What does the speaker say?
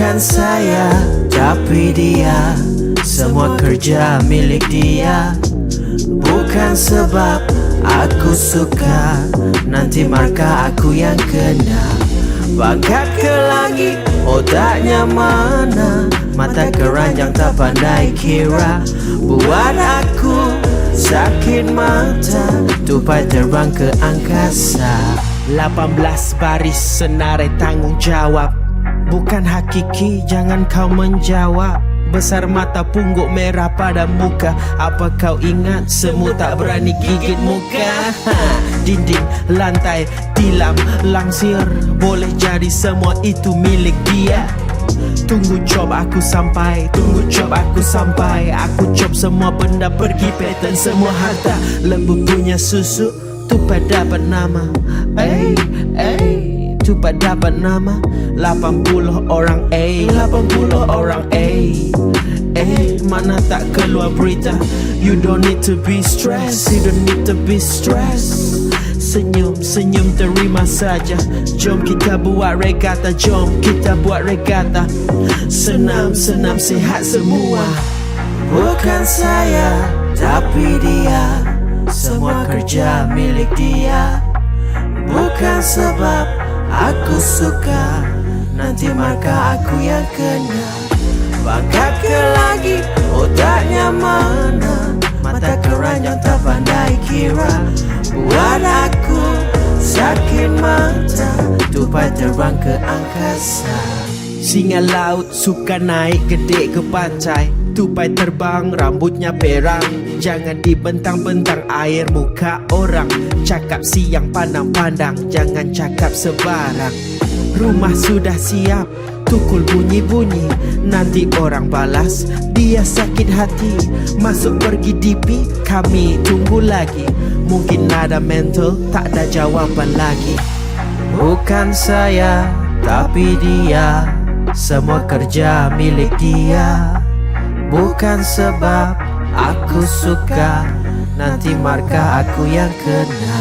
Bukan saya, tapi dia. Semua kerja milik dia. Bukan sebab aku suka, nanti marka aku yang kena. Bakat ke langit, otaknya mana? Mata keranjang tak pandai kira. Buat aku sakit mata, tupai terbang ke angkasa. 18 baris senarai tanggung jawab. Bukan hakiki, jangan kau menjawab. Besar mata, pungguk merah pada muka. Apa kau ingat semut tak berani gigit muka? Dinding, lantai, tilam, langsir. Boleh jadi semua itu milik dia. Tunggu job aku sampai, tunggu job aku sampai. Aku job semua benda, pergi pattern semua harta. Lembu punya susu, tupai dapat nama. Tupai dapat nama. 80 orang 80 orang mana tak keluar berita. You don't need to be stressed, you don't need to be stressed. Senyum, senyum terima saja. Jom kita buat regata, jom kita buat regata. Senam, senam sihat semua. Bukan saya, tapi dia. Semua kerja milik dia. Bukan sebab aku suka, nanti marka aku yang kena. Bakat ke langit, otaknya mana? Mata keranjang tak pandai kira. Buat aku sakit mata, tupai terbang ke angkasa. Singa laut suka naik gede ke pantai. Tupai terbang, rambutnya perang. Jangan dibentang-bentang air muka orang. Cakap siang pandang-pandang, jangan cakap sebarang. Rumah sudah siap, tukul bunyi-bunyi. Nanti orang balas, dia sakit hati. Masuk pergi DP, kami tunggu lagi. Mungkin ada mental, tak ada jawaban lagi. Bukan saya, tapi dia. Semua kerja milik dia. Bukan sebab aku suka, nanti marka aku yang kena.